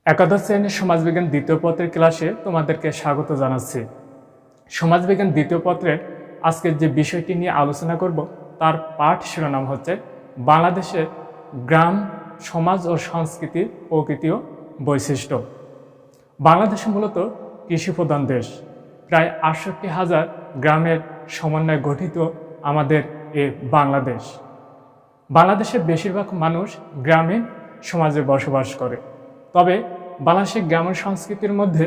একাদশ শ্রেণীর সমাজবিজ্ঞান দ্বিতীয় পত্রের ক্লাসে তোমাদেরকে স্বাগত জানাচ্ছি। সমাজবিজ্ঞান দ্বিতীয় পত্রের আজকের যে বিষয়টি নিয়ে আলোচনা করব তার পাঠ শিরোনাম হচ্ছে বাংলাদেশের গ্রাম সমাজ ও সংস্কৃতির প্রকৃতি ও বৈশিষ্ট্য। বাংলাদেশ মূলত কৃষিপ্রধান দেশ। প্রায় ৬৮,০০০ গ্রামের সমন্বয়ে গঠিত আমাদের এ বাংলাদেশ। বাংলাদেশের বেশিরভাগ মানুষ গ্রামীণ সমাজে বসবাস করে। তবে বাংলাদেশের গ্রামের সংস্কৃতির মধ্যে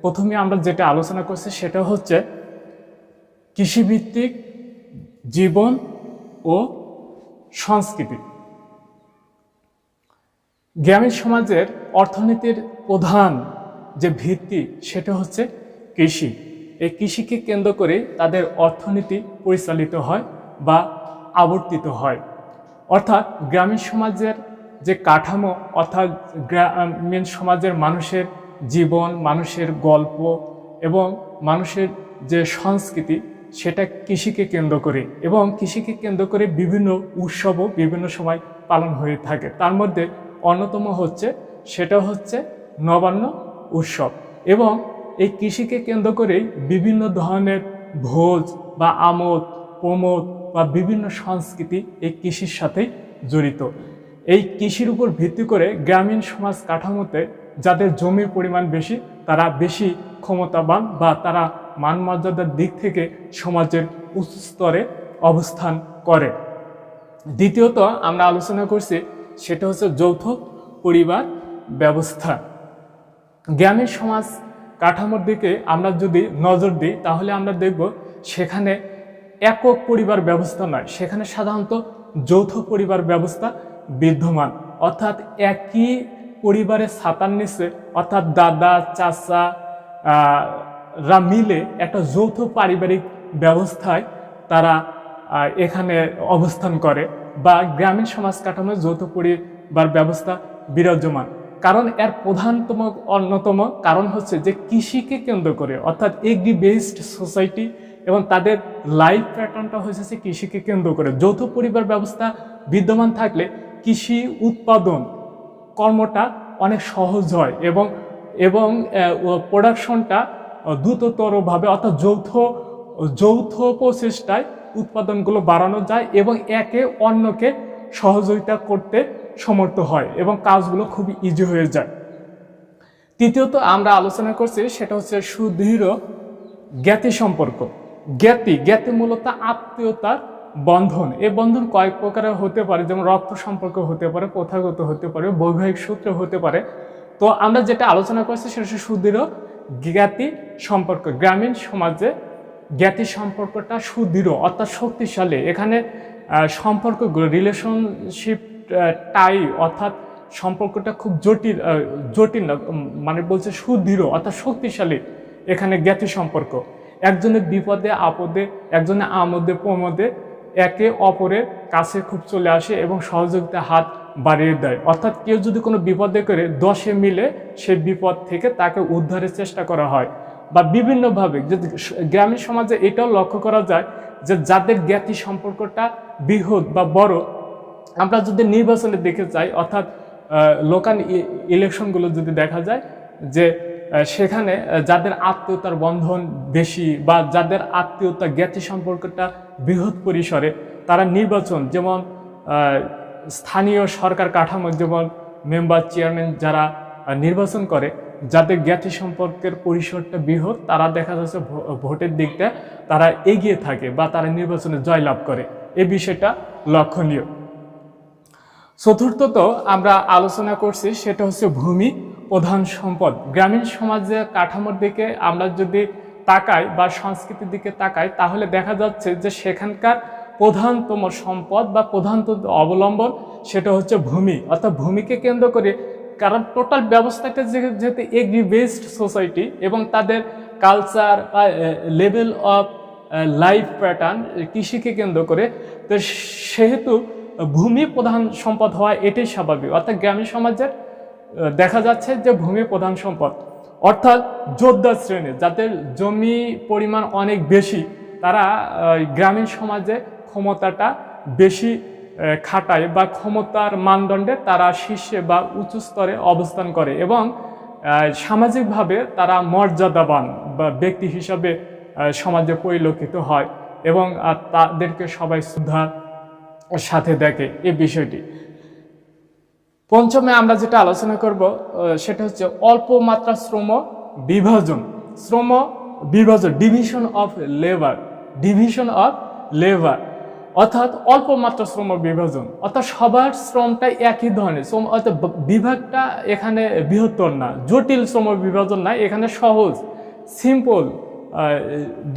প্রথমে আমরা যেটা আলোচনা করছি সেটা হচ্ছে কৃষিভিত্তিক জীবন ও সংস্কৃতি। গ্রামীণ সমাজের অর্থনীতির প্রধান যে ভিত্তি সেটা হচ্ছে কৃষি। এই কৃষিকে কেন্দ্র করে তাদের অর্থনীতি পরিচালিত হয় বা আবর্তিত হয়। অর্থাৎ গ্রামীণ সমাজের যে কাঠামো, অর্থাৎ গ্রামীণ সমাজের মানুষের জীবন, মানুষের গল্প এবং মানুষের যে সংস্কৃতি সেটা কৃষিকে কেন্দ্র করে, এবং কৃষিকে কেন্দ্র করে বিভিন্ন উৎসবও বিভিন্ন সময় পালন হয়ে থাকে। তার মধ্যে অন্যতম সেটা হচ্ছে নবান্ন উৎসব। এবং এই কৃষিকে কেন্দ্র করেই বিভিন্ন ধরনের ভোজ বা আমোদ প্রমোদ বা বিভিন্ন সংস্কৃতি এই কৃষির সাথেই জড়িত। এই কৃষির উপর ভিত্তি করে গ্রামীণ সমাজ কাঠামোতে যাদের জমির পরিমাণ বেশি তারা বেশি ক্ষমতাবান বা তারা মান মর্যাদার দিক থেকে সমাজের উচ্চ স্তরে অবস্থান করে। দ্বিতীয়ত আমরা আলোচনা করছি সেটা হচ্ছে যৌথ পরিবার ব্যবস্থা। গ্রামীণ সমাজ কাঠামোর দিকে আমরা যদি নজর দিই তাহলে আমরা দেখব সেখানে একক পরিবার ব্যবস্থা নয়, সেখানে সাধারণত যৌথ পরিবার ব্যবস্থা বিদ্যমান। অর্থাৎ একই পরিবারের ছাতার নিচে অর্থাৎ দাদা চাচা রা মিলে একটা যৌথ পারিবারিক ব্যবস্থায় তারা এখানে অবস্থান করে, বা গ্রামীণ সমাজ কাঠামোর যৌথ পরিবার ব্যবস্থা বিরাজমান। কারণ এর অন্যতম কারণ হচ্ছে যে কৃষিকে কেন্দ্র করে, অর্থাৎ এগ্রি বেসড সোসাইটি, এবং তাদের লাইফ প্যাটার্নটা হচ্ছে কৃষিকে কেন্দ্র করে। যৌথ পরিবার ব্যবস্থা বিদ্যমান থাকলে কৃষি উৎপাদন কর্মটা অনেক সহজ হয় এবং প্রোডাকশনটা দ্রুততরভাবে, অর্থাৎ যৌথ প্রচেষ্টায় উৎপাদনগুলো বাড়ানো যায় এবং একে অন্যকে সহযোগিতা করতে সমর্থ হয় এবং কাজগুলো খুবই ইজি হয়ে যায়। তৃতীয়ত আমরা আলোচনা করছি সেটা হচ্ছে সুদৃঢ় জ্ঞাতি সম্পর্ক। জ্ঞাতি মূলত আত্মীয়তার বন্ধন। এই বন্ধন কয়েক প্রকারের হতে পারে, যেমন রক্ত সম্পর্ক হতে পারে, প্রথাগত হতে পারে, বৈবাহিক সূত্র হতে পারে। তো আমরা যেটা আলোচনা করছি সেটা হচ্ছে সুদৃঢ় জ্ঞাতি সম্পর্ক। গ্রামীণ সমাজে জ্ঞাতি সম্পর্কটা সুদৃঢ় অর্থাৎ শক্তিশালী। এখানে সম্পর্কগুলো রিলেশনশিপ টাই অর্থাৎ সম্পর্কটা খুব জটিল না, মানে বলছে সুদৃঢ় অর্থাৎ শক্তিশালী। এখানে জ্ঞাতি সম্পর্ক একজনের বিপদে আপদে, একজনের আমোদে প্রমোদে একে অপরের কাছে খুব চলে আসে এবং সহযোগিতা হাত বাড়িয়ে দেয়। অর্থাৎ কেউ যদি কোনো বিপদে করে 10 মিলে সে বিপদ থেকে তাকে উদ্ধারের চেষ্টা করা হয়। বা বিভিন্নভাবে যদি গ্রামীণ সমাজে এটাও লক্ষ্য করা যায় যে যাদের জ্ঞাতি সম্পর্কটা বৃহৎ বা বড়, আমরা যদি নির্বাচনে দেখে যাই, অর্থাৎ লোকাল ইলেকশনগুলো যদি দেখা যায় যে সেখানে যাদের আত্মীয়তার বন্ধন বেশি বা যাদের আত্মীয়তা জ্ঞাতি সম্পর্কটা বৃহৎ পরিসরে, তারা নির্বাচন, যেমন স্থানীয় সরকার কাঠামো, যেমন মেম্বার চেয়ারম্যান যারা নির্বাচন করে, যাদের জ্ঞাতি সম্পর্কের পরিসরটা বৃহৎ, তারা দেখা যাচ্ছে ভোটের দিকটা তারা এগিয়ে থাকে বা তারা নির্বাচনে জয়লাভ করে। এই বিষয়টা লক্ষণীয়। চতুর্থত আমরা আলোচনা করছি সেটা হচ্ছে ভূমি প্রধান সম্পদ। গ্রামীণ সমাজের কাঠামোর দিকে আমরা যদি তাকাই বা সংস্কৃতির দিকে তাকাই তাহলে দেখা যাচ্ছে যে সেখানকার প্রধানতম সম্পদ বা প্রধানতম অবলম্বন সেটা হচ্ছে ভূমি। অর্থাৎ ভূমিকে কেন্দ্র করে, কারণ টোটাল ব্যবস্থাটা যেহেতু এগ্রি বেসড সোসাইটি এবং তাদের কালচার বা লেভেল অফ লাইফ প্যাটার্ন কৃষিকে কেন্দ্র করে, তো সেহেতু ভূমি প্রধান সম্পদ হওয়া এটাই স্বাভাবিক। অর্থাৎ গ্রামীণ সমাজের দেখা যাচ্ছে যে ভূমি প্রধান সম্পদ, অর্থাৎ যোদ্ধা শ্রেণী যাদের জমি পরিমাণ অনেক বেশি, তারা গ্রামীণ সমাজে ক্ষমতাটা বেশি খাটায় বা ক্ষমতার মানদণ্ডে তারা শীর্ষে বা উঁচু স্তরে অবস্থান করে এবং সামাজিকভাবে তারা মর্যাদাবান বা ব্যক্তি হিসাবে সমাজে পরিলক্ষিত হয় এবং তাদেরকে সবাই শ্রদ্ধার সাথে দেখে এই বিষয়টি। পঞ্চমে আমরা যেটা আলোচনা করব সেটা হচ্ছে অল্প মাত্রা শ্রম বিভাজন। শ্রম বিভাজন, ডিভিশন অফ লেবার, অর্থাৎ অল্প মাত্রা শ্রম বিভাজন, অর্থাৎ সবার শ্রমটাই একই ধরনের শ্রম, অর্থাৎ বিভাগটা এখানে বৃহত্তর না, জটিল শ্রম বিভাজন না, এখানে সহজ সিম্পল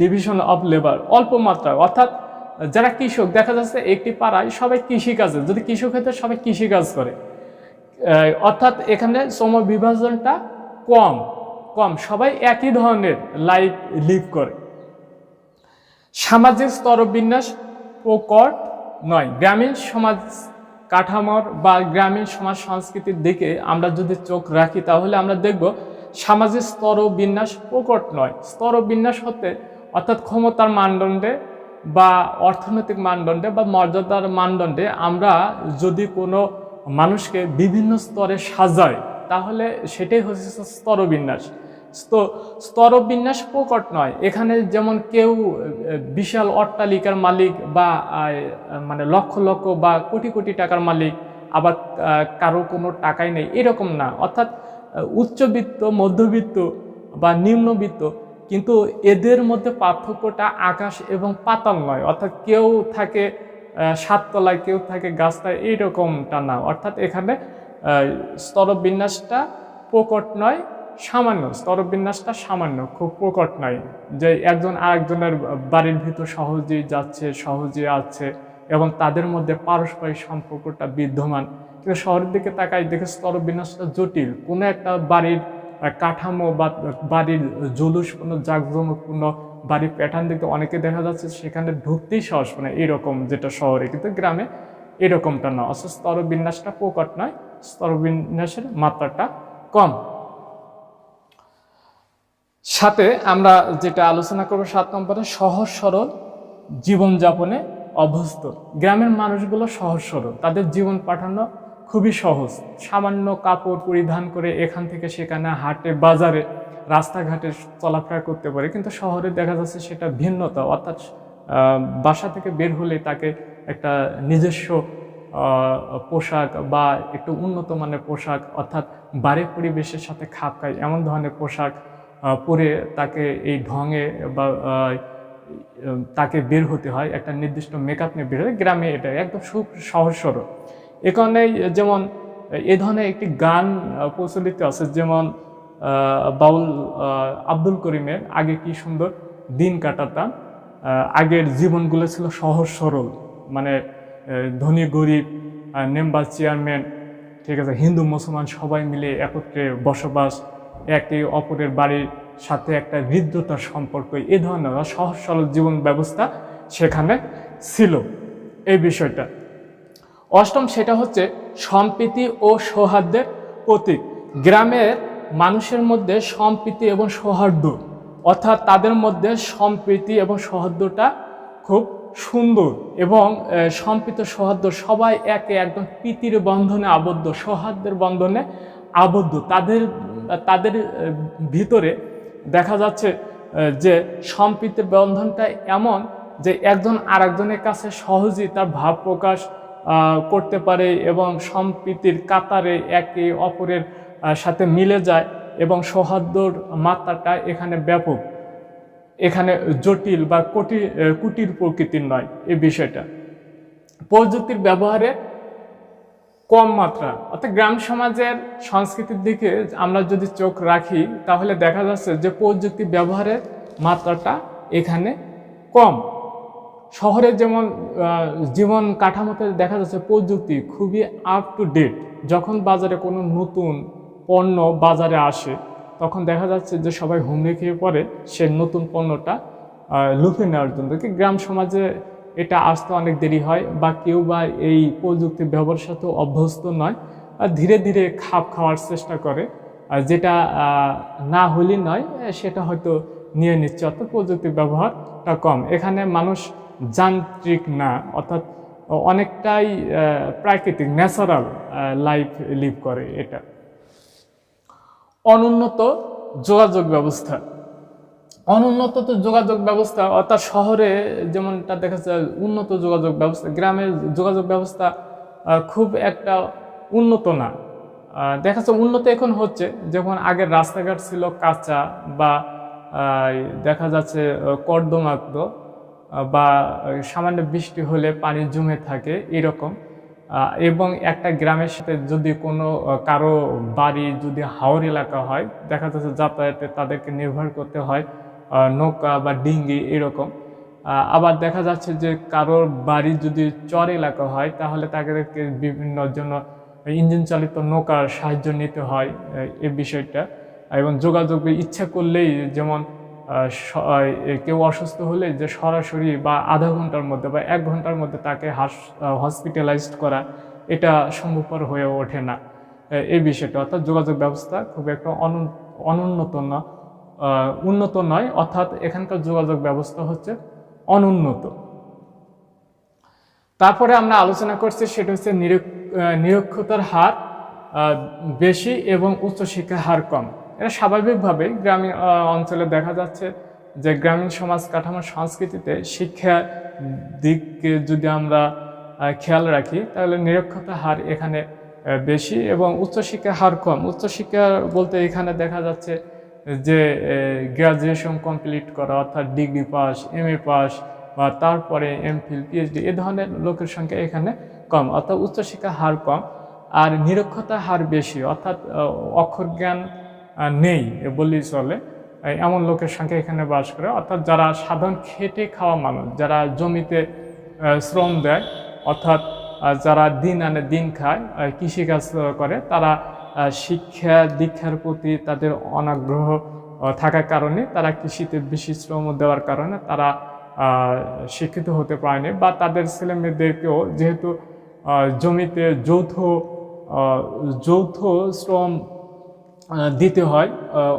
ডিভিশন অফ লেবার, অল্প মাত্রা। অর্থাৎ যারা কৃষক, দেখা যাচ্ছে একটি পাড়ায় সবাই কৃষিকাজে, যদি কৃষক হতে সবাই কৃষিকাজ করে, অর্থাৎ এখানে শ্রম বিভাজনটা কম, সবাই একই ধরনের লাইফ লিভ করে। সামাজিক স্তরবিন্যাস প্রকট নয়। গ্রামীণ সমাজ কাঠামোর বা গ্রামীণ সমাজ সংস্কৃতির দিকে আমরা যদি চোখ রাখি তাহলে আমরা দেখব সামাজিক স্তরবিন্যাস প্রকট নয়। স্তরবিন্যাস হতে অর্থাৎ ক্ষমতার মানদণ্ডে বা অর্থনৈতিক মানদণ্ডে বা মর্যাদার মানদণ্ডে আমরা যদি কোনো মানুষকে বিভিন্ন স্তরে সাজাই তাহলে সেটাই হচ্ছে স্তরবিন্যাস। স্তরবিন্যাস প্রকট নয়। এখানে যেমন কেউ বিশাল অট্টালিকার মালিক বা মানে লক্ষ লক্ষ বা কোটি কোটি টাকার মালিক, আবার কারো কোনো টাকাই নেই, এরকম না। অর্থাৎ উচ্চবিত্ত, মধ্যবিত্ত বা নিম্নবিত্ত, কিন্তু এদের মধ্যে পার্থক্যটা আকাশ এবং পাতাল নয়। অর্থাৎ কেউ থাকে সাততলায়, কেউ থাকে গাছতলায়, এইরকমটা না। অর্থাৎ এখানে স্তরবিন্যাসটা প্রকট নয়, সামান্য। স্তরবিন্যাসটা সামান্য, খুব প্রকট নয় যে একজন আরেকজনের বাড়ির ভিতর সহজেই যাচ্ছে, সহজে আছে এবং তাদের মধ্যে পারস্পরিক সম্পর্কটা বিদ্যমান। কিন্তু শহরের দিকে তাকাই দেখে স্তরবিন্যাসটা জটিল। কোনো একটা বাড়ির কাঠামো বা বাড়ির জুলুসপূর্ণ, জাঁকজমকপূর্ণ বাড়ির প্যাটার্ন দেখতে অনেকে দেখা যাচ্ছে সেখানে ঢুকতেই সাহস পায় না, এরকম, যেটা শহরে। কিন্তু গ্রামে এরকমটা না। অথচ স্তরবিন্যাসটা প্রকট নয়, স্তরবিন্যাসের মাত্রাটা কম। সাথে আমরা যেটা আলোচনা করবো 7 নম্বরে, সহজ সরল জীবনযাপনে অভ্যস্ত। গ্রামের মানুষগুলো সহজ সরল, তাদের জীবন পাঠানো খুবই সহজ। সামান্য কাপড় পরিধান করে এখান থেকে সেখানে হাটে বাজারে রাস্তাঘাটে চলাফেরা করতে পারে। কিন্তু শহরে দেখা যাচ্ছে সেটা ভিন্নতা। অর্থাৎ বাসা থেকে বের হলে তাকে একটা নিজস্ব পোশাক বা একটু উন্নত মানের পোশাক, অর্থাৎ বাড়ির পরিবেশের সাথে খাপ খায় এমন ধরনের পোশাক পরে তাকে এই ঢঙে বা তাকে বের হতে হয়, একটা নির্দিষ্ট মেকআপ নিয়ে বের হয়। গ্রামে এটা একদম সহজ সরল। এ কারণে যেমন এ ধরনের একটি গান প্রচলিত আছে, যেমন বাউল আব্দুল করিমের আগে কি সুন্দর দিন কাটাতাম, আগের জীবনগুলো ছিল সহজ সরল, মানে ধনী গরিব, মেম্বার চেয়ারম্যান, ঠিক আছে, হিন্দু মুসলমান সবাই মিলে একত্রে বসবাস, একে অপরের বাড়ির সাথে একটা হৃদ্যতার সম্পর্ক, এ ধরনের সহজ সরল জীবন ব্যবস্থা সেখানে ছিল। এই বিষয়টা। অষ্টম, সেটা হচ্ছে সম্প্রীতি ও সৌহার্দ্যের প্রতীক। গ্রামের মানুষের মধ্যে সম্প্রীতি এবং সৌহার্দ্য, অর্থাৎ তাদের মধ্যে সম্প্রীতি এবং সৌহার্দ্যটা খুব সুন্দর এবং সম্প্রীতি সৌহার্দ্য, সবাই একে একদম প্রীতির বন্ধনে আবদ্ধ, সৌহার্দ্যের বন্ধনে আবদ্ধ। তাদের ভিতরে দেখা যাচ্ছে যে সম্প্রীতির বন্ধনটা এমন যে একজন আরেকজনের কাছে সহজেই তার ভাব প্রকাশ করতে পারে এবং সম্প্রীতির কাতারে একে অপরের সাথে মিলে যায় এবং সৌহার্দ্যর মাত্রাটা এখানে ব্যাপক, এখানে জটিল বা কুটির প্রকৃতির নয় এই বিষয়টা। প্রযুক্তির ব্যবহারে কম মাত্রা, অর্থাৎ গ্রাম সমাজের সংস্কৃতির দিকে আমরা যদি চোখ রাখি তাহলে দেখা যাচ্ছে যে প্রযুক্তি ব্যবহারের মাত্রাটা এখানে কম। শহরে যেমন জীবন কাঠামোতে দেখা যাচ্ছে প্রযুক্তি খুবই আপ টু ডেট। যখন বাজারে কোনো নতুন পণ্য বাজারে আসে তখন দেখা যাচ্ছে যে সবাই হুমড়ি খেয়ে পড়ে সে নতুন পণ্যটা লুফে নেওয়ার জন্য। গ্রাম সমাজে এটা আসতে অনেক দেরি হয় বা কেউ বা এই প্রযুক্তি ব্যবহারের সাথে অভ্যস্ত নয়, ধীরে ধীরে খাপ খাওয়ার চেষ্টা করে, যেটা না হলেই নয় সেটা হয়তো নিয়ে নিচ্ছে। অর্থাৎ প্রযুক্তির ব্যবহারটা কম। এখানে মানুষ যান্ত্রিক না, অর্থাৎ অনেকটাই প্রাকৃতিক ন্যাচারাল লাইফ লিভ করে এটা। অনুন্নত যোগাযোগ ব্যবস্থা। অনুন্নত তো যোগাযোগ ব্যবস্থা, অর্থাৎ শহরে যেমনটা দেখা যায় উন্নত যোগাযোগ ব্যবস্থা, গ্রামের যোগাযোগ ব্যবস্থা খুব একটা উন্নত না। দেখা যাচ্ছে উন্নত এখন হচ্ছে, যেমন আগের রাস্তাঘাট ছিল কাঁচা বা দেখা যাচ্ছে কর্দমাক্ত, বা সামান্য বৃষ্টি হলে পানি জমে থাকে এরকম। এবং একটা গ্রামের সাথে যদি কোনো কারো বাড়ি যদি হাওর এলাকা হয়, দেখা যাচ্ছে যাতায়াতে তাদেরকে নির্ভর করতে হয় নৌকা বা ডিঙ্গি এরকম। আবার দেখা যাচ্ছে যে কারোর বাড়ি যদি চর এলাকা হয়, তাহলে তাদেরকে বিভিন্ন জন্য ইঞ্জিন চালিত নৌকার সাহায্য নিতে হয় এই বিষয়টা। এবং যোগাযোগ ইচ্ছা করলেই, যেমন কেউ অসুস্থ হলে যে সরাসরি বা আধা ঘন্টার মধ্যে বা 1 ঘন্টার মধ্যে তাকে হসপিটালাইজড করা, এটা সম্ভবপর হয়ে ওঠে না এই বিষয়টা। অর্থাৎ যোগাযোগ ব্যবস্থা খুব একটা অনুন্নত না, উন্নত নয়, অর্থাৎ এখানকার যোগাযোগ ব্যবস্থা হচ্ছে অনুন্নত। তারপরে আমরা আলোচনা করছি সেটা হচ্ছে নিরক্ষরতার হার বেশি এবং উচ্চশিক্ষার হার কম। এটা স্বাভাবিকভাবে গ্রামীণ অঞ্চলে দেখা যাচ্ছে যে গ্রামীণ সমাজ কাঠামোর সংস্কৃতিতে শিক্ষার দিককে যদি আমরা খেয়াল রাখি, তাহলে নিরক্ষরতার হার এখানে বেশি এবং উচ্চশিক্ষার হার কম। উচ্চশিক্ষা বলতে এখানে দেখা যাচ্ছে যে গ্র্যাজুয়েশন কমপ্লিট করা, অর্থাৎ ডিগ্রি পাস, MA পাস বা তারপরে MPhil, PhD এ ধরনের লোকের সংখ্যা এখানে কম, অর্থাৎ উচ্চশিক্ষার হার কম। আর নিরক্ষরতার হার বেশি, অর্থাৎ অক্ষর জ্ঞান নেই বললেই চলে, এমন লোকের সংখ্যা এখানে বাস করে। অর্থাৎ যারা সাধারণ খেটে খাওয়া মানুষ, যারা জমিতে শ্রম দেয়, অর্থাৎ যারা দিন আনে দিন খায়, কৃষিকাজ করে, তারা শিক্ষা দীক্ষার প্রতি তাদের অনাগ্রহ থাকার কারণে, তারা কৃষিতে বেশি শ্রম দেওয়ার কারণে তারা শিক্ষিত হতে পারেনি, বা তাদের ছেলে মেয়েদেরকেও যেহেতু জমিতে যৌথ শ্রম দিতে হয়,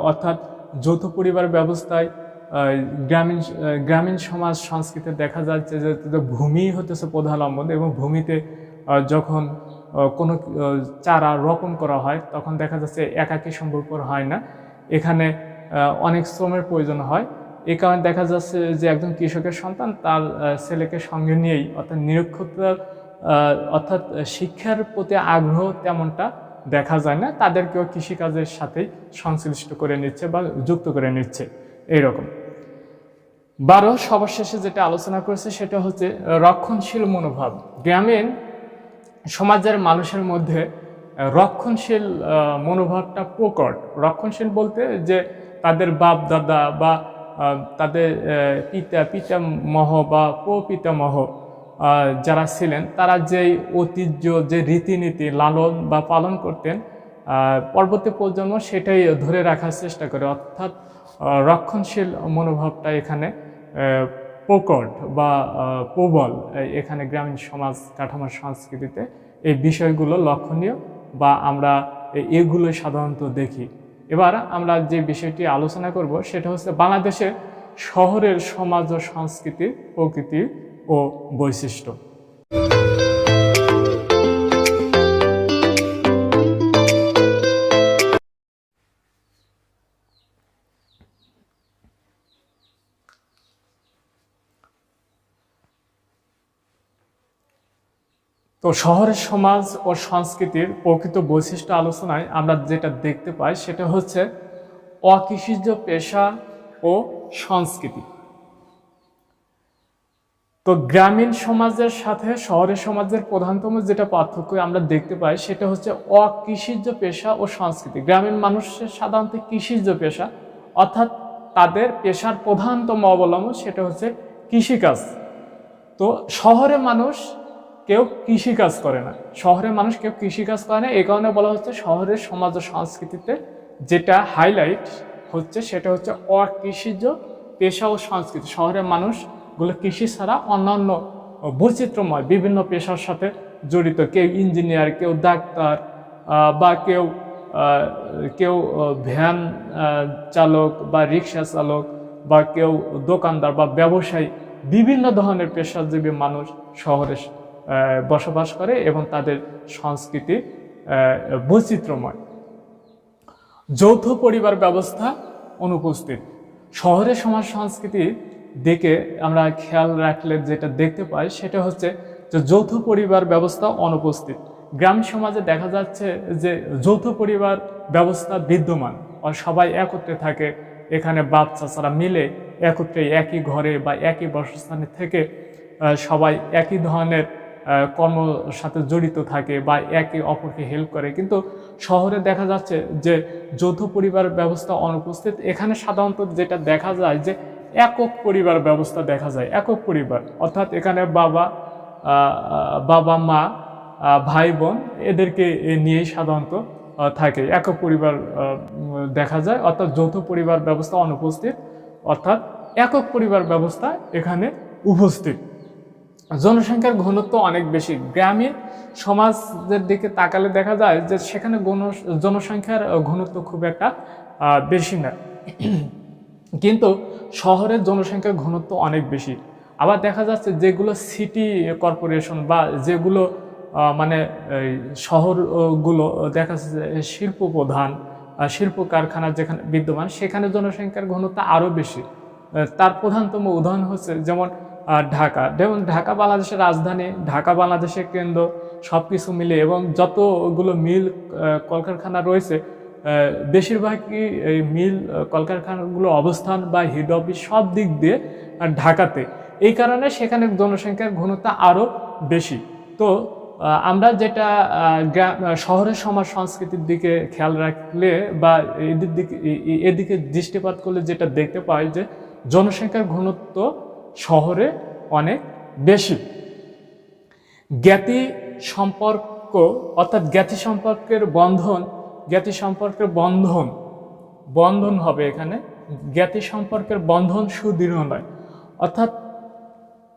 অর্থাৎ যৌথ পরিবার ব্যবস্থায় গ্রামীণ সমাজ সংস্কৃতিতে দেখা যাচ্ছে যে ভূমি হতেছে প্রধান অবলম্বন, এবং ভূমিতে যখন কোনো চারা রোপণ করা হয়, তখন দেখা যাচ্ছে একাকী সম্ভবপর হয় না, এখানে অনেক শ্রমের প্রয়োজন হয়। এই কারণে দেখা যাচ্ছে যে একজন কৃষকের সন্তান তার ছেলেকে সঙ্গে নিয়েই, অর্থাৎ নিরক্ষরতার অর্থাৎ শিক্ষার প্রতি আগ্রহ তেমনটা দেখা যায় না, তাদেরকেও কৃষিকাজের সাথেই সংশ্লিষ্ট করে নিচ্ছে বা যুক্ত করে নিচ্ছে এইরকম। 12 সর্বশেষে যেটা আলোচনা করেছে সেটা হচ্ছে রক্ষণশীল মনোভাব। গ্রামীণ সমাজের মানুষের মধ্যে রক্ষণশীল মনোভাবটা প্রকট। রক্ষণশীল বলতে যে তাদের বাপ দাদা বা তাদের পিতামহ বা প্রপিতামহ যারা ছিলেন, তারা যেই ঐতিহ্য, যে রীতিনীতি লালন বা পালন করতেন, পরবর্তী প্রজন্ম সেটাই ধরে রাখার চেষ্টা করে। অর্থাৎ রক্ষণশীল মনোভাবটা এখানে প্রকট বা প্রবল এখানে গ্রামীণ সমাজ কাঠামোর সংস্কৃতিতে। এই বিষয়গুলো লক্ষণীয় বা আমরা এগুলো সাধারণত দেখি। এবার আমরা যে বিষয়টি আলোচনা করব সেটা হচ্ছে বাংলাদেশের শহরের সমাজ ও সংস্কৃতির প্রকৃতি ও বৈশিষ্ট্য। তো শহরের সমাজ ও সংস্কৃতির প্রকৃত বৈশিষ্ট্য আলোচনায় আমরা যেটা দেখতে পাই সেটা হচ্ছে অকৃষিজ পেশা ও সংস্কৃতি। তো গ্রামীণ সমাজের সাথে শহরের সমাজের প্রধানতম যেটা পার্থক্য আমরা দেখতে পাই সেটা হচ্ছে অকৃষিজ পেশা ও সংস্কৃতি। গ্রামীণ মানুষের সাধারণত কৃষিজ পেশা, অর্থাৎ তাদের পেশার প্রধানতম অবলম্বন সেটা হচ্ছে কৃষিকাজ। তো শহরে মানুষ কেউ কৃষিকাজ করে না, শহরের মানুষ কেউ কৃষিকাজ করে না। এই কারণে বলা হচ্ছে শহরের সমাজ ও সংস্কৃতিতে যেটা হাইলাইট হচ্ছে সেটা হচ্ছে অকৃষিজ পেশা ও সংস্কৃতি। শহরের মানুষগুলো কৃষি ছাড়া অন্যান্য বৈচিত্র্যময় বিভিন্ন পেশার সাথে জড়িত। কেউ ইঞ্জিনিয়ার, কেউ ডাক্তার, বা কেউ ভ্যান চালক বা রিক্সা চালক, বা কেউ দোকানদার বা ব্যবসায়ী, বিভিন্ন ধরনের পেশাজীবী মানুষ শহরে বসবাস করে এবং তাদের সংস্কৃতি বৈচিত্র্যময়। যৌথ পরিবার ব্যবস্থা অনুপস্থিত। শহরের সমাজ সংস্কৃতির দিকে আমরা খেয়াল রাখলে যেটা দেখতে পাই সেটা হচ্ছে যে যৌথ পরিবার ব্যবস্থা অনুপস্থিত। গ্রাম সমাজে দেখা যাচ্ছে যে যৌথ পরিবার ব্যবস্থা বিদ্যমান, আর সবাই একত্রে থাকে। এখানে বাপ চাচারা মিলে একত্রে একই ঘরে বা একই বাসস্থানে থেকে সবাই একই ধরনের কর্মর সাথে জড়িত থাকে বা একে অপরকে হেল্প করে। কিন্তু শহরে দেখা যাচ্ছে যে যৌথ পরিবার ব্যবস্থা অনুপস্থিত। এখানে সাধারণত যেটা দেখা যায় যে একক পরিবার ব্যবস্থা দেখা যায়। একক পরিবার অর্থাৎ এখানে বাবা মা ভাই বোন এদেরকে নিয়েই সাধারণত থাকে, একক পরিবার দেখা যায়। অর্থাৎ যৌথ পরিবার ব্যবস্থা অনুপস্থিত, অর্থাৎ একক পরিবার ব্যবস্থা এখানে উপস্থিত। জনসংখ্যার ঘনত্ব অনেক বেশি। গ্রামীণ সমাজের দিকে তাকালে দেখা যায় যে সেখানে জনসংখ্যার ঘনত্ব খুব একটা বেশি না, কিন্তু শহরের জনসংখ্যার ঘনত্ব অনেক বেশি। আবার দেখা যাচ্ছে যেগুলো সিটি কর্পোরেশন বা যেগুলো মানে শহরগুলো দেখা যাচ্ছে শিল্প প্রধান, শিল্প কারখানা যেখানে বিদ্যমান, সেখানে জনসংখ্যার ঘনত্ব আরও বেশি। তার প্রধানতম উদাহরণ হচ্ছে যেমন ঢাকা। যেমন ঢাকা বাংলাদেশের রাজধানী, ঢাকা বাংলাদেশের কেন্দ্র, সব কিছু মিলে এবং যতগুলো মিল কলকারখানা রয়েছে বেশিরভাগই এই মিল কলকারখানাগুলো অবস্থান বা হেড অফিস সব দিক দিয়ে ঢাকাতে। এই কারণে সেখানে জনসংখ্যার ঘনত্ব আরও বেশি। তো আমরা যেটা শহরের সমাজ সংস্কৃতির দিকে খেয়াল রাখলে বা এদিকে দৃষ্টিপাত করলে যেটা দেখতে পাই যে জনসংখ্যার ঘনত্ব শহরে অনেক বেশি। জ্ঞাতি সম্পর্ক অর্থাৎ জ্ঞাতি সম্পর্কের বন্ধন হবে এখানে। জ্ঞাতি সম্পর্কের বন্ধন সুদৃঢ় নয়, অর্থাৎ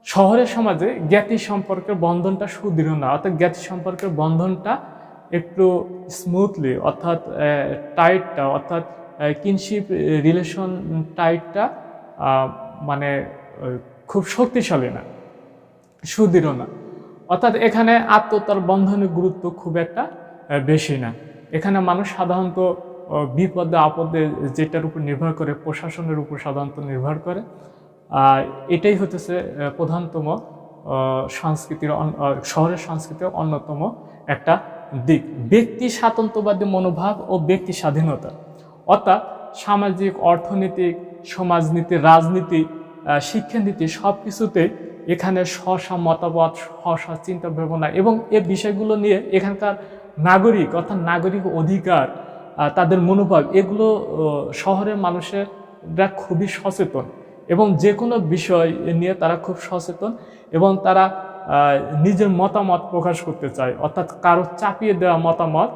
শহরের সমাজে জ্ঞাতি সম্পর্কের বন্ধনটা সুদৃঢ় নয়, অর্থাৎ জ্ঞাতি সম্পর্কের বন্ধনটা একটু স্মুথলি অর্থাৎ টাইটটা অর্থাৎ কিনশিপ রিলেশন টাইটটা মানে খুব শক্তিশালী না, সুদৃঢ় না। অর্থাৎ এখানে আত্মতার বন্ধনের গুরুত্ব খুব একটা বেশি না। এখানে মানুষ সাধারণত বিপদে আপদে যেটার উপর নির্ভর করে, প্রশাসনের উপর সাধারণত নির্ভর করে। এটাই হতেছে প্রধানতম শহরের সংস্কৃতির অন্যতম একটা দিক। ব্যক্তি স্বাতন্ত্র্যবাদী মনোভাব ও ব্যক্তি স্বাধীনতা, অর্থাৎ সামাজিক, অর্থনৈতিক, সমাজনীতি, রাজনীতি, শিক্ষানীতি সব কিছুতে এখানে স্ব মতামত, স্ব চিন্তা ভাবনা এবং এই বিষয়গুলো নিয়ে এখানকার নাগরিক অর্থাৎ নাগরিক অধিকার, তাদের মনোভাব, এগুলো শহরের মানুষেরা খুবই সচেতন এবং যে কোনো বিষয় নিয়ে তারা খুব সচেতন এবং তারা নিজের মতামত প্রকাশ করতে চায়। অর্থাৎ কারো চাপিয়ে দেওয়া মতামত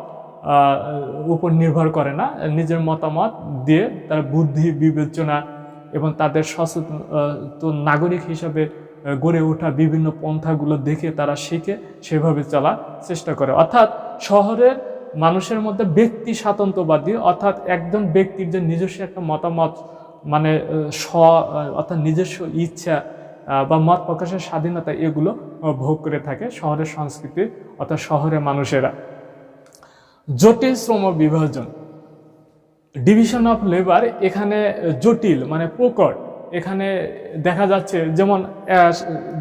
উপর নির্ভর করে না, নিজের মতামত দিয়ে তারা বুদ্ধি বিবেচনা এবং তাদের সচেতন নাগরিক হিসাবে গড়ে ওঠা বিভিন্ন পন্থাগুলো দেখে তারা শিখে সেভাবে চলার চেষ্টা করে। অর্থাৎ শহরের মানুষের মধ্যে ব্যক্তি স্বাতন্ত্র্যবাদী, অর্থাৎ একজন ব্যক্তির যে নিজস্ব একটা মতামত মানে অর্থাৎ নিজস্ব ইচ্ছা বা মত প্রকাশের স্বাধীনতা, এগুলো ভোগ করে থাকে শহরের সংস্কৃতি অর্থাৎ শহরের মানুষেরা। জটিল শ্রম বিভাজন, ডিভিশন অফ লেবার এখানে জটিল মানে প্রকট। এখানে দেখা যাচ্ছে যেমন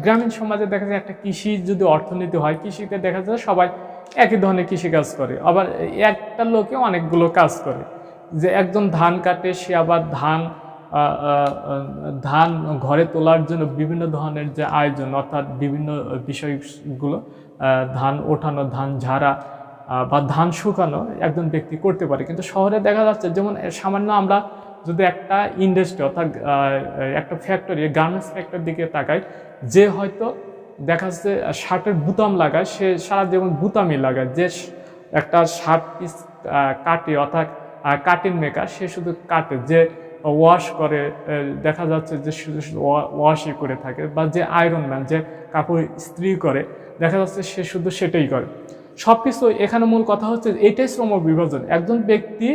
গ্রামীণ সমাজে দেখা যায় একটা কৃষি যদি অর্থনীতি হয়, কৃষিতে দেখা যায় সবাই একই ধরনের কৃষিকাজ করে, আবার একটা লোকে অনেকগুলো কাজ করে। যে একজন ধান কাটে, সে আবার ধান ঘরে তোলার জন্য বিভিন্ন ধরনের যে আয়োজন অর্থাৎ বিভিন্ন বিষয়গুলো, ধান ওঠানো, ধান ঝাড়া বা ধান শুকানো একজন ব্যক্তি করতে পারে। কিন্তু শহরে দেখা যাচ্ছে যেমন সামান্য আমরা যদি একটা ইন্ডাস্ট্রি অর্থাৎ একটা ফ্যাক্টরি, গার্মেন্টস ফ্যাক্টরির দিকে তাকাই, যে হয়তো দেখা যাচ্ছে শার্টের বুতাম লাগায়, সে সারা জীবন বুতামই লাগায়। যে একটা শার্ট পিস কাটে অর্থাৎ কাটিং মেকার, সে শুধু কাটে। যে ওয়াশ করে দেখা যাচ্ছে যে শুধু ওয়াশই করে থাকে, বা যে আয়রন ম্যান যে কাপড় ইস্ত্রি করে দেখা যাচ্ছে সে শুধু সেটাই করে। সব কিছু এখানে মূল কথা হচ্ছে এটাই শ্রম বিভাজন। একজন ব্যক্তি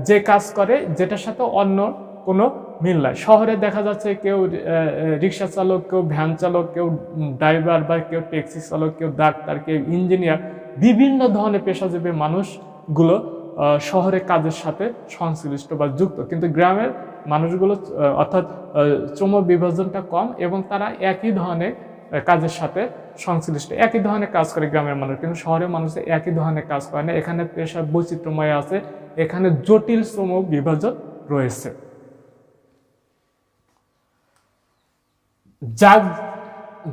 যে কাজ করে যেটার সাথে অন্য কোনো মিল নাই। শহরে দেখা যাচ্ছে কেউ রিক্সা চালক, কেউ ভ্যান চালক, কেউ ড্রাইভার বা কেউ ট্যাক্সি চালক, কেউ ডাক্তার, কেউ ইঞ্জিনিয়ার, বিভিন্ন ধরনের পেশাজীবী মানুষগুলো শহরে কাজের সাথে সংশ্লিষ্ট বা যুক্ত, কিন্তু গ্রামের মানুষগুলো অর্থাৎ শ্রম বিভাজনটা কম এবং তারা একই ধরনের কাজের সাথে সংশ্লিষ্ট, একই ধরনের কাজ করে গ্রামের মানুষ, কিন্তু শহরের মানুষ একই ধরনের কাজ করে না। এখানে পেশা বৈচিত্র্যময় আছে, এখানে জটিল শ্রম বিভাজন রয়েছে।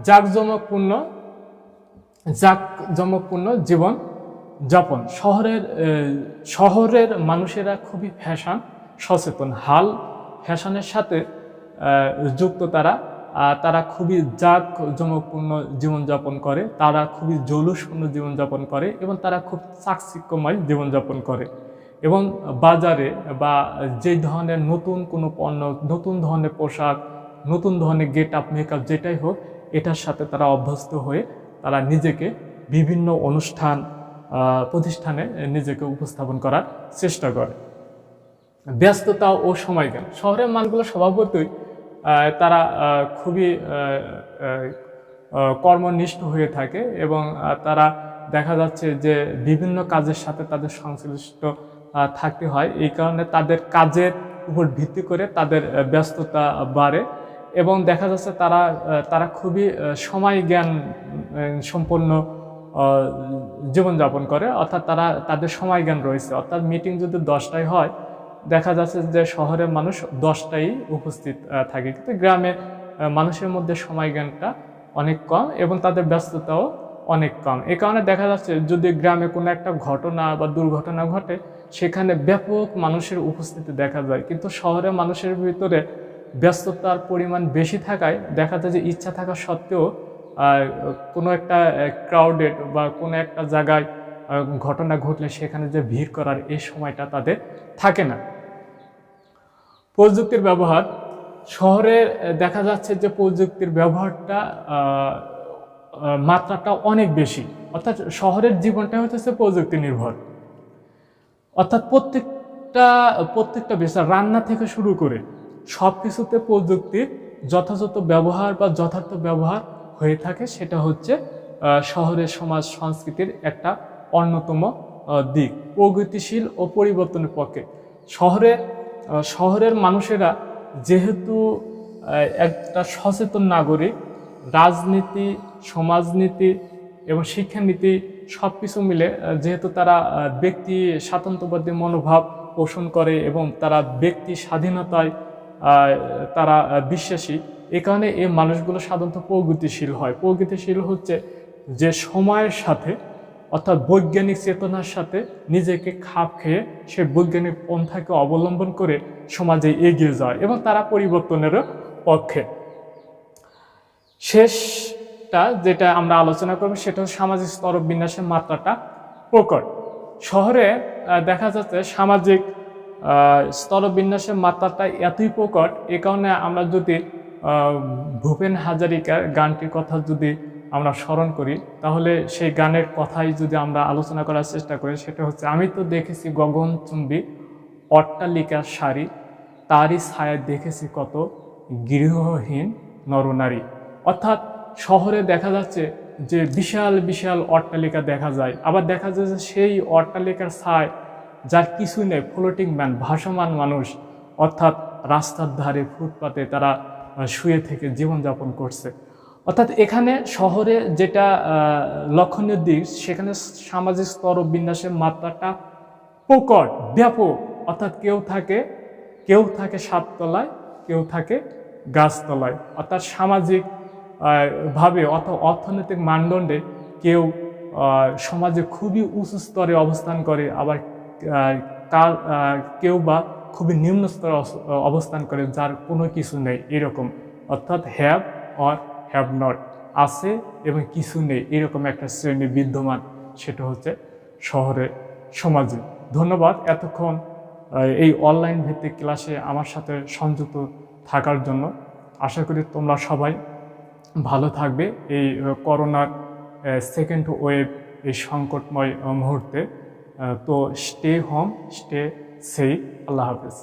জাঁকজমকপূর্ণ জীবন যাপন। শহরের মানুষেরা খুবই ফ্যাশন সচেতন, হাল ফ্যাশনের সাথে যুক্ত। তারা খুবই জাঁকজমকপূর্ণ জীবনযাপন করে, তারা খুবই জৌলুসপূর্ণ জীবনযাপন করে এবং তারা খুব চাকচিক্যময় জীবনযাপন করে। এবং বাজারে বা যে ধরনের নতুন কোনো পণ্য, নতুন ধরনের পোশাক, নতুন ধরনের গেট আপ, মেকআপ যেটাই হোক, এটার সাথে তারা অভ্যস্ত হয়ে তারা নিজেকে বিভিন্ন অনুষ্ঠান প্রতিষ্ঠানে নিজেকে উপস্থাপন করার চেষ্টা করে। ব্যস্ততা ও সময় জ্ঞান। শহরের মানুষগুলো স্বভাবতই তারা খুবই কর্মনিষ্ঠ হয়ে থাকে এবং তারা দেখা যাচ্ছে যে বিভিন্ন কাজের সাথে তাদের সংশ্লিষ্ট থাকতে হয়। এই কারণে তাদের কাজের উপর ভিত্তি করে তাদের ব্যস্ততা বাড়ে এবং দেখা যাচ্ছে তারা খুবই সময় জ্ঞান সম্পন্ন জীবনযাপন করে, অর্থাৎ তাদের সময় জ্ঞান রয়েছে। অর্থাৎ মিটিং যদি 10টায় হয়, দেখা যাচ্ছে যে শহরের মানুষ 10টায় উপস্থিত থাকে, কিন্তু গ্রামে মানুষের মধ্যে সময় জ্ঞানটা অনেক কম এবং তাদের ব্যস্ততাও অনেক কম। এই কারণে দেখা যাচ্ছে যদি গ্রামে কোনো একটা ঘটনা বা দুর্ঘটনা ঘটে, সেখানে ব্যাপক মানুষের উপস্থিতি দেখা যায়, কিন্তু শহরের মানুষের ভিতরে ব্যস্ততার পরিমাণ বেশি থাকায় দেখা যায় যে ইচ্ছা থাকা সত্ত্বেও কোনো একটা ক্রাউডেড বা কোনো একটা জায়গায় ঘটনা ঘটলে সেখানে যে ভিড় করার এই সময়টা তাদের থাকে না। প্রযুক্তির ব্যবহার। শহরে দেখা যাচ্ছে যে প্রযুক্তির ব্যবহারটা মাত্রাটা অনেক বেশি, অর্থাৎ শহরের জীবনটা হচ্ছে প্রযুক্তি নির্ভর। অর্থাৎ প্রত্যেকটা বিষয়, রান্না থেকে শুরু করে সব কিছুতে প্রযুক্তির যথাযথ ব্যবহার বা যথার্থ ব্যবহার হয়ে থাকে। সেটা হচ্ছে শহরের সমাজ সংস্কৃতির একটা অন্যতম দিক। প্রগতিশীল ও পরিবর্তনের পক্ষে। শহরের মানুষেরা যেহেতু একটা সচেতন নাগরিক, রাজনীতি, সমাজনীতি এবং শিক্ষানীতি সব কিছু মিলে যেহেতু তারা ব্যক্তি স্বাতন্ত্র্যবাদী মনোভাব পোষণ করে এবং তারা ব্যক্তি স্বাধীনতায় তারা বিশ্বাসী, এ কারণে এই মানুষগুলো সাধারণত প্রগতিশীল হয়। প্রগতিশীল হচ্ছে যে সময়ের সাথে, অর্থাৎ বৈজ্ঞানিক চেতনার সাথে নিজেকে খাপ খেয়ে সে বৈজ্ঞানিক পন্থাকে অবলম্বন করে সমাজে এগিয়ে যায় এবং তারা পরিবর্তনেরও পক্ষে। শেষটা যেটা আমরা আলোচনা করব সেটা হচ্ছে সামাজিক স্তরবিন্যাসের মাত্রাটা প্রকট। শহরে দেখা যাচ্ছে সামাজিক স্তরবিন্যাসের মাত্রাটা এতই প্রকট, এ কারণে আমরা যদি ভূপেন হাজারিকার গানটির কথা যদি আমরা স্মরণ করি, তাহলে সেই গানের কথাই যদি আমরা আলোচনা করার চেষ্টা করি, সেটা হচ্ছে, আমি তো দেখেছি গগনচুম্বী অট্টালিকার সারি, তারই ছায়া দেখেছি কত গৃহহীন নরনারী। অর্থাৎ শহরে দেখা যাচ্ছে যে বিশাল বিশাল অট্টালিকা দেখা যায়, আবার দেখা যায় যে সেই অট্টালিকার ছায় যার কিছু নেই, ফ্লোটিং ম্যান, ভাসমান মানুষ, অর্থাৎ রাস্তার ধারে ফুটপাতে তারা শুয়ে থেকে জীবনযাপন করছে। অর্থাৎ এখানে শহরে যেটা লক্ষণীয় দিক, সেখানে সামাজিক স্তরবিন্যাসের মাত্রাটা প্রকট, ব্যাপক। অর্থাৎ কেউ থাকে সাততলায়, কেউ থাকে গাছতলায়। অর্থাৎ সামাজিক ভাবে অর্থাৎ অর্থনৈতিক মানদণ্ডে কেউ সমাজে খুবই উঁচু স্তরে অবস্থান করে, আবার কেউ বা খুবই নিম্ন স্তরে অবস্থান করে, যার কোনো কিছু নেই, এরকম। অর্থাৎ হ্যাভ অর হ্যাভ নট, আছে এবং কিছু নেই, এরকম একটা শ্রেণী বিদ্যমান, সেটা হচ্ছে শহরে সমাজে। ধন্যবাদ এতক্ষণ এই অনলাইন ভিত্তিক ক্লাসে আমার সাথে সংযুক্ত থাকার জন্য। আশা করি তোমরা সবাই ভালো থাকবে এই করোনার সেকেন্ড ওয়েভ, এই সংকটময় মুহূর্তে। তো স্টে হোম, স্টে সেফ। আল্লাহ হাফেজ।